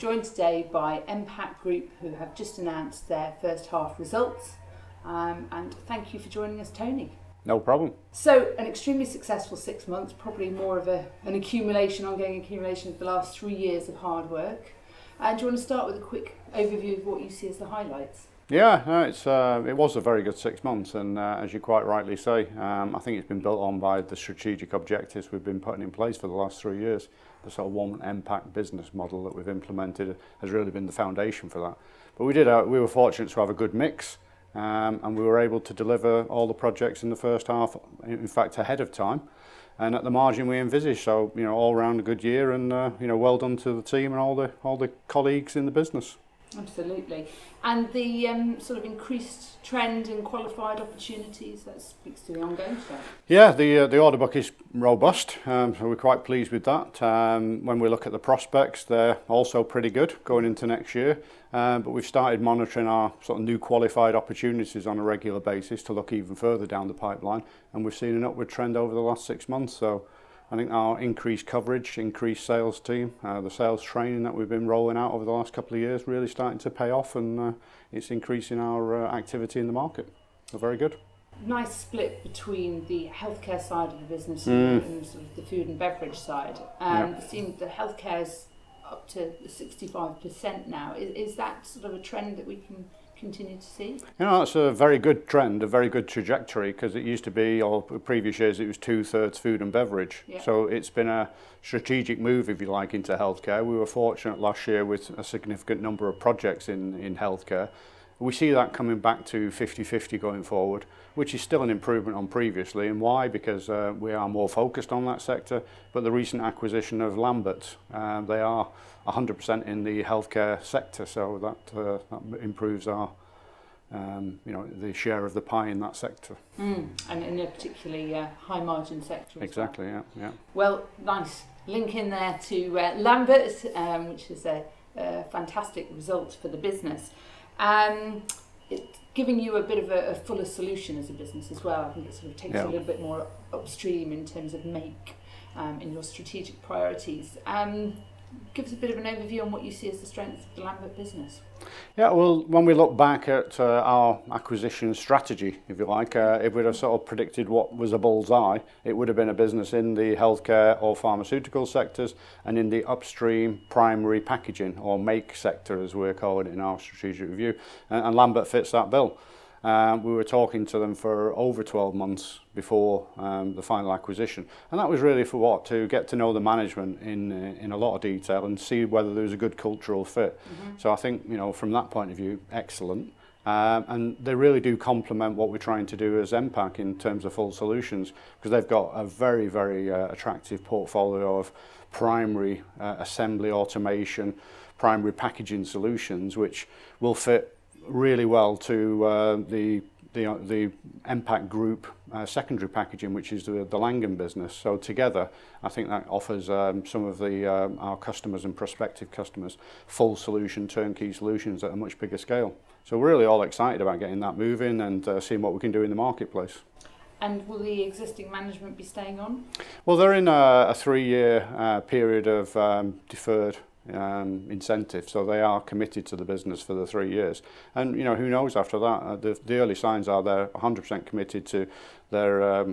joined today by Mpac Group, who have just announced their first half results. And thank you for joining us, Tony. No problem. So, an extremely successful 6 months, probably more of an ongoing accumulation of the last 3 years of hard work. And do you want to start with a quick overview of what you see as the highlights? Yeah, no, it was a very good 6 months, and as you quite rightly say, I think it's been built on by the strategic objectives we've been putting in place for the last 3 years. The sort of one Mpac business model that we've implemented has really been the foundation for that. But we were fortunate to have a good mix, and we were able to deliver all the projects in the first half, in fact, ahead of time, and at the margin we envisaged. So, all round a good year, and well done to the team and all the colleagues in the business. Absolutely. And the sort of increased trend in qualified opportunities, that speaks to the ongoing trend. Yeah, the order book is robust, so we're quite pleased with that. When we look at the prospects, they're also pretty good going into next year. But we've started monitoring our sort of new qualified opportunities on a regular basis to look even further down the pipeline, and we've seen an upward trend over the last 6 months. So I think our increased coverage, increased sales team, the sales training that we've been rolling out over the last couple of years really starting to pay off, and it's increasing our activity in the market. So very good. Nice split between the healthcare side of the business and sort of the food and beverage side. It seems that healthcare is up to 65% now. Is that sort of a trend that we can continue to see? That's a very good trend, a very good trajectory, because it used to be, or previous years, it was 2/3 food and beverage. Yeah. So it's been a strategic move, if you like, into healthcare. We were fortunate last year with a significant number of projects in healthcare. We see that coming back to 50-50 going forward, which is still an improvement on previously. And why? Because we are more focused on that sector. But the recent acquisition of Lambert, they are 100% in the healthcare sector, so that improves our, the share of the pie in that sector. And in a particularly high margin sector. Exactly, well. yeah. Well, nice link in there to Lambert, which is a fantastic result for the business. It's giving you a bit of a fuller solution as a business as well. I think it sort of takes a little bit more upstream in terms of make in your strategic priorities. Give us a bit of an overview on what you see as the strengths of the Lambert business. Yeah, well, when we look back at our acquisition strategy, if you like, if we'd have sort of predicted what was a bullseye, it would have been a business in the healthcare or pharmaceutical sectors and in the upstream primary packaging or make sector, as we're calling it in our strategic review. And Lambert fits that bill. We were talking to them for over 12 months before the final acquisition, and that was really for what? To get to know the management in a lot of detail and see whether there was a good cultural fit. So I think, from that point of view, excellent. And they really do complement what we're trying to do as Mpac in terms of full solutions, because they've got a very, very attractive portfolio of primary assembly automation, primary packaging solutions, which will fit really well to the Mpac Group secondary packaging, which is the Lambert business. So together, I think that offers some of our customers and prospective customers full solution, turnkey solutions at a much bigger scale. So we're really all excited about getting that moving and seeing what we can do in the marketplace. And will the existing management be staying on? Well, they're in a 3-year period of deferred incentive, so they are committed to the business for the 3 years, and who knows after that. The early signs are they're 100% committed to their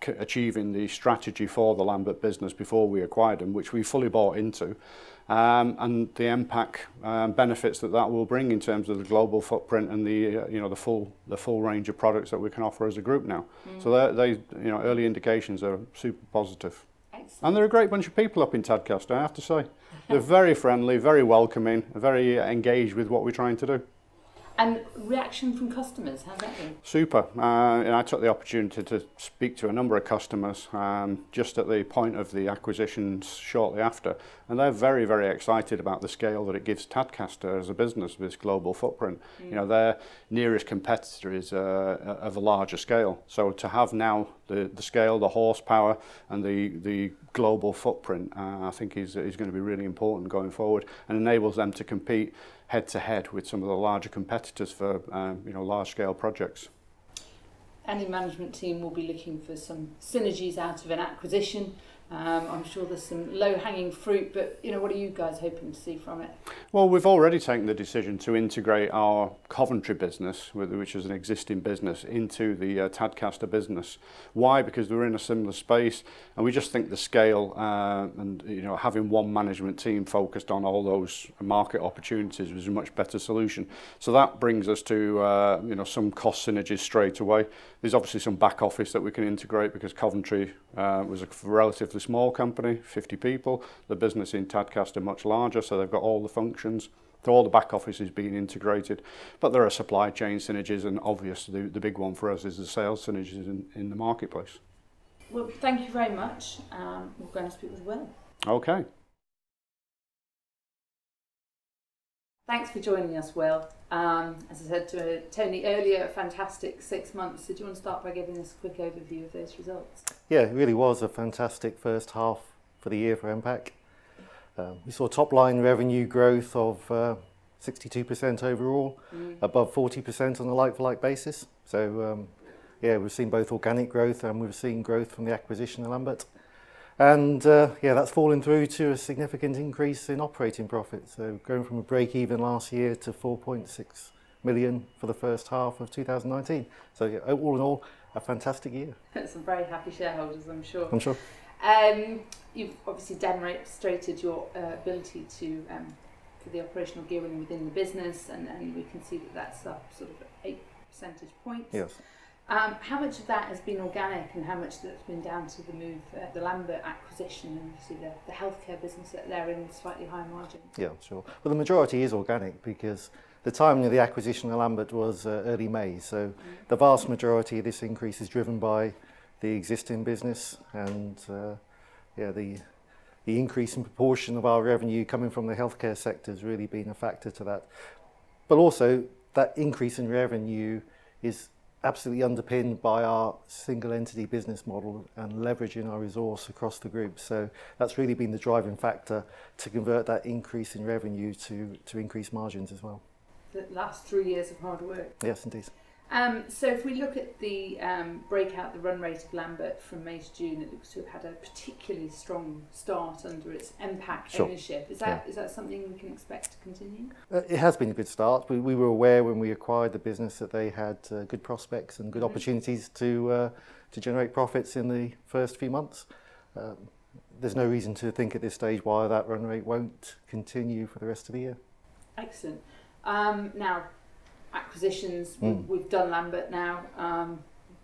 achieving the strategy for the Lambert business before we acquired them, which we fully bought into, and the Mpac benefits that will bring in terms of the global footprint and the full range of products that we can offer as a group now. So early indications are super positive. Excellent. And they're a great bunch of people up in Tadcaster, I have to say. They're very friendly, very welcoming, very engaged with what we're trying to do. And reaction from customers, how's that been? Super. And I took the opportunity to speak to a number of customers just at the point of the acquisitions shortly after. And they're very, very excited about the scale that it gives Tadcaster as a business with its global footprint. Their nearest competitor is of a larger scale. So to have now the scale, the horsepower and the global footprint, I think is going to be really important going forward, and enables them to compete head to head with some of the larger competitors for large scale projects. Any management team will be looking for some synergies out of an acquisition. I'm sure there's some low-hanging fruit, but what are you guys hoping to see from it? Well, we've already taken the decision to integrate our Coventry business, which is an existing business, into the Tadcaster business. Why? Because we're in a similar space, and we just think the scale and having one management team focused on all those market opportunities was a much better solution. So that brings us to some cost synergies straight away. There's obviously some back office that we can integrate because Coventry was a relatively small company, 50 people. The business in Tadcaster much larger, so they've got all the functions. So all the back office is being integrated. But there are supply chain synergies, and obviously the big one for us is the sales synergies in the marketplace. Well, thank you very much. We're going to speak with Will. Okay. Thanks for joining us, Will. As I said to Tony earlier, a fantastic 6 months. So do you want to start by giving us a quick overview of those results? Yeah, it really was a fantastic first half for the year for Mpac. We saw top line revenue growth of 62% overall, above 40% on a like-for-like basis. So we've seen both organic growth and we've seen growth from the acquisition of Lambert. And that's fallen through to a significant increase in operating profit. So going from a break-even last year to 4.6 million for the first half of 2019. So all in all, a fantastic year. Some very happy shareholders, I'm sure. I'm sure. You've obviously demonstrated your ability to for the operational gearing within the business, and we can see that that's up sort of 8 percentage points. Yes. How much of that has been organic, and how much that's been down to the move, the Lambert acquisition, and obviously the healthcare business that they're in slightly higher margins? Yeah, sure. Well, the majority is organic because the timing of the acquisition of Lambert was early May. So the vast majority of this increase is driven by the existing business, and the increase in proportion of our revenue coming from the healthcare sector has really been a factor to that. But also that increase in revenue is absolutely underpinned by our single entity business model and leveraging our resource across the group. So that's really been the driving factor to convert that increase in revenue to increase margins as well. The last 3 years of hard work. Yes, indeed. So if we look at the breakout, the run rate of Lambert from May to June, it looks to have had a particularly strong start under its Mpac ownership. Is that something we can expect to continue? It has been a good start. We were aware when we acquired the business that they had good prospects and good opportunities to generate profits in the first few months. There's no reason to think at this stage why that run rate won't continue for the rest of the year. Excellent. Now, acquisitions, we've done Lambert now.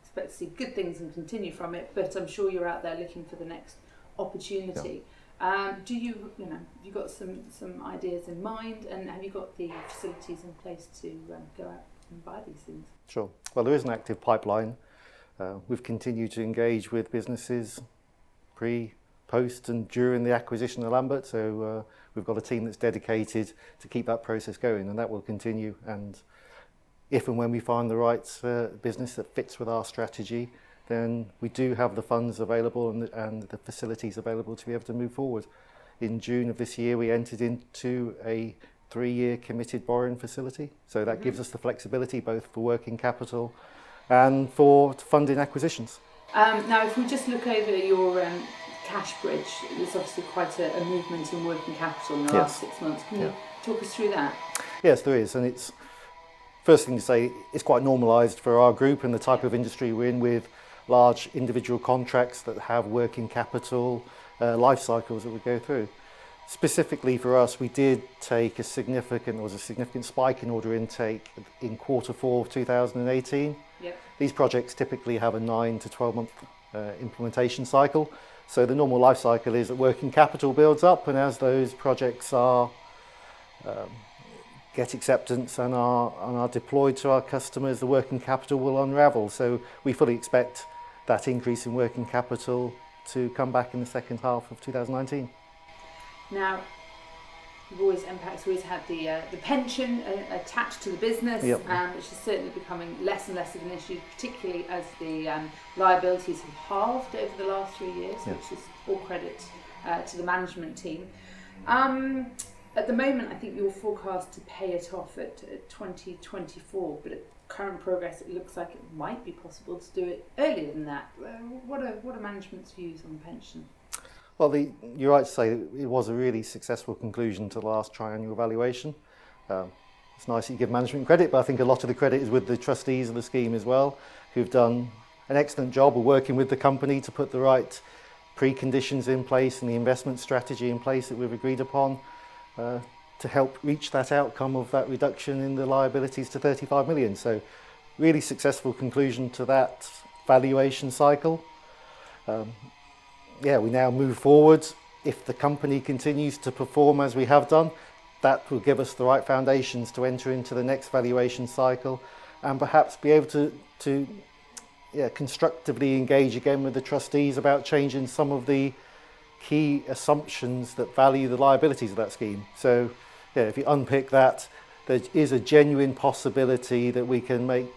Expect to see good things and continue from it, but I'm sure you're out there looking for the next opportunity. Yeah. Have you got some ideas in mind, and have you got the facilities in place to go out and buy these things? Sure. Well, there is an active pipeline. We've continued to engage with businesses pre, post and during the acquisition of Lambert, so we've got a team that's dedicated to keep that process going, and that will continue. And if and when we find the right business that fits with our strategy, then we do have the funds available and the facilities available to be able to move forward. In June of this year, we entered into a 3-year committed borrowing facility. So that gives us the flexibility both for working capital and for funding acquisitions. Now, if we just look over your cash bridge, there's obviously quite a movement in working capital in the last 6 months. Can you talk us through that? Yes, there is. And it's first thing to say, it's quite normalised for our group and the type of industry we're in, with large individual contracts that have working capital life cycles that we go through. Specifically for us, we did take a significant spike in order intake in Q4 of 2018. Yep. These projects typically have a 9 to 12 month implementation cycle. So the normal life cycle is that working capital builds up, and as those projects are get acceptance and are deployed to our customers, the working capital will unravel. So we fully expect that increase in working capital to come back in the second half of 2019. Now, Mpac's always had the pension attached to the business, which is certainly becoming less and less of an issue, particularly as the liabilities have halved over the last 3 years, which is all credit to the management team. At the moment, I think you're forecast to pay it off at 2024, but at current progress, it looks like it might be possible to do it earlier than that. What are management's views on the pension? Well, you're right to say that it was a really successful conclusion to the last triennial valuation. It's nice that you give management credit, but I think a lot of the credit is with the trustees of the scheme as well, who've done an excellent job of working with the company to put the right preconditions in place and the investment strategy in place that we've agreed upon to help reach that outcome of that reduction in the liabilities to 35 million. So really successful conclusion to that valuation cycle. We now move forward. If the company continues to perform as we have done, that will give us the right foundations to enter into the next valuation cycle and perhaps be able to constructively engage again with the trustees about changing some of the key assumptions that value the liabilities of that scheme. So if you unpick that, there is a genuine possibility that we can make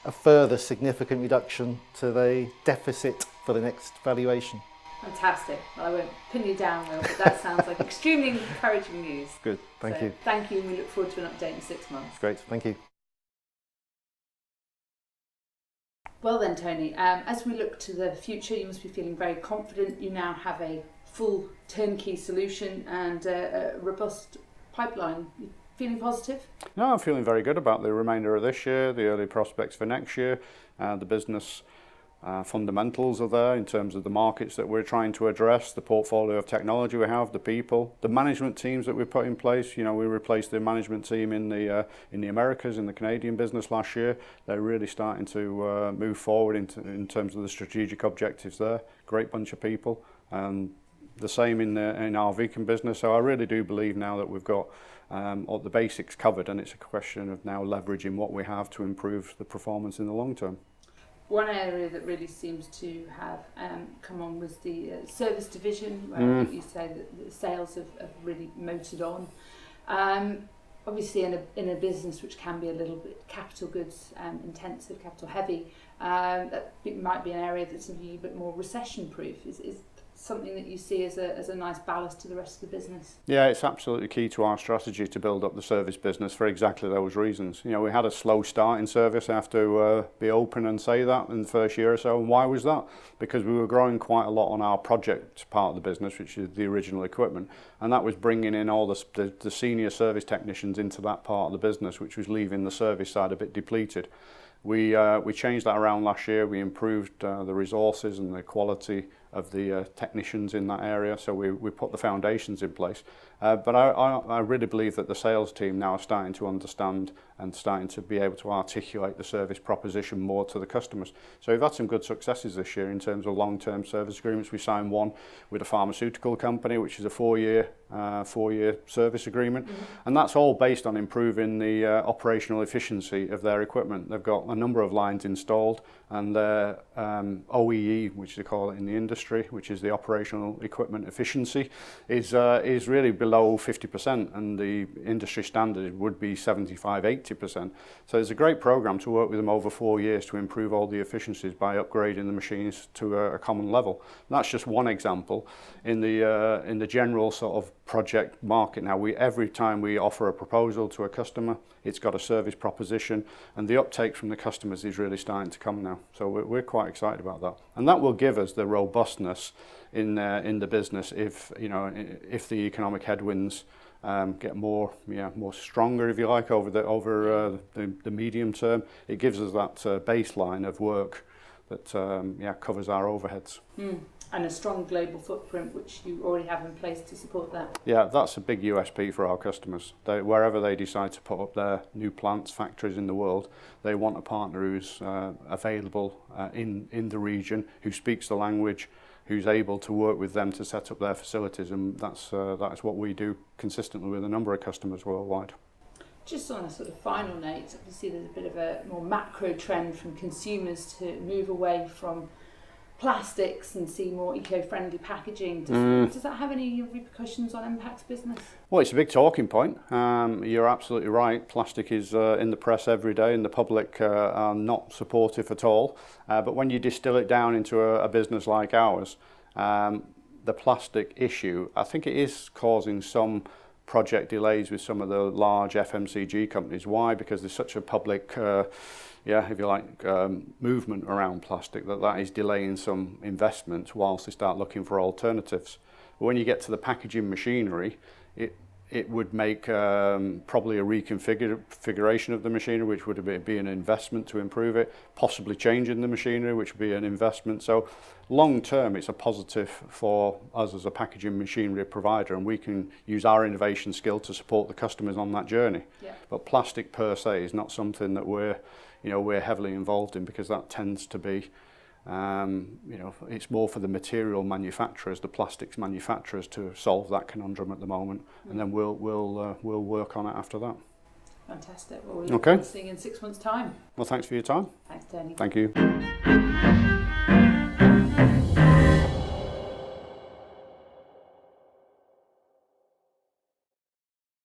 a further significant reduction to the deficit for the next valuation. Fantastic. Well, I won't pin you down, Will, but that sounds like extremely encouraging news. Good, thank you. Thank you, and we look forward to an update in 6 months. Great, thank you. Well then, Tony, as we look to the future, you must be feeling very confident. You now have a full turnkey solution and a robust pipeline. You feeling positive? No, I'm feeling very good about the remainder of this year, the early prospects for next year. The business fundamentals are there in terms of the markets that we're trying to address, the portfolio of technology we have, the people, the management teams that we've put in place. You know, we replaced the management team in the Americas, in the Canadian business last year. They're really starting to move forward in terms of the strategic objectives there. Great bunch of people, and the same in our Mpac business. So I really do believe now that we've got all the basics covered, and it's a question of now leveraging what we have to improve the performance in the long term. One area that really seems to have come on was the service division, where you say that the sales have really motored on. Obviously, in a business which can be a little bit capital goods intensive, capital heavy, that might be an area that's a little bit more recession proof. Is something that you see as a nice ballast to the rest of the business? Yeah, it's absolutely key to our strategy to build up the service business for exactly those reasons. You know, we had a slow start in service. I have to be open and say that in the first year or so. And why was that? Because we were growing quite a lot on our project part of the business, which is the original equipment, and that was bringing in all the senior service technicians into that part of the business, which was leaving the service side a bit depleted. We changed that around last year. We improved the resources and the quality of the technicians in that area, so we put the foundations in place. But I really believe that the sales team now are starting to understand and starting to be able to articulate the service proposition more to the customers. So we've had some good successes this year in terms of long-term service agreements. We signed one with a pharmaceutical company, which is a four-year service agreement, and that's all based on improving the operational efficiency of their equipment. They've got a number of lines installed, and their OEE, which they call it in the industry, which is the operational equipment efficiency, is really below 50%, and the industry standard would be 75-80%. So it's a great program to work with them over 4 years to improve all the efficiencies by upgrading the machines to a common level. And that's just one example. In the general sort of project market now, every time we offer a proposal to a customer, it's got a service proposition, and the uptake from the customers is really starting to come now. So we're quite excited about that, and that will give us the robustness in the business if the economic headwinds get more stronger, if you like, over the medium term. It gives us that baseline of work that covers our overheads. And a strong global footprint, which you already have in place to support that. Yeah, that's a big USP for our customers. Wherever they decide to put up their new plants, factories in the world, they want a partner who's available in the region, who speaks the language, who's able to work with them to set up their facilities, and that's what we do consistently with a number of customers worldwide. Just on a sort of final note, obviously there's a bit of a more macro trend from consumers to move away from plastics and see more eco-friendly packaging. Does that have any repercussions on Mpac's business? Well, it's a big talking point. You're absolutely right. Plastic is in the press every day, and the public are not supportive at all. But when you distill it down into a business like ours, the plastic issue, I think it is causing some project delays with some of the large FMCG companies. Why? Because there's such a public if you like, movement around plastic, that is delaying some investment whilst they start looking for alternatives. But when you get to the packaging machinery, it would make probably a reconfiguration of the machinery, which would be an investment to improve it, possibly changing the machinery, which would be an investment. So long term, it's a positive for us as a packaging machinery provider, and we can use our innovation skill to support the customers on that journey. Yeah. But plastic per se is not something that we're heavily involved in, because that tends to be it's more for the material manufacturers, the plastics manufacturers, to solve that conundrum at the moment, and then we'll work on it after that. Fantastic. Well, we'll look forward to seeing you in 6 months' time. Well, thanks for your time. Thanks, Tony. Thank you.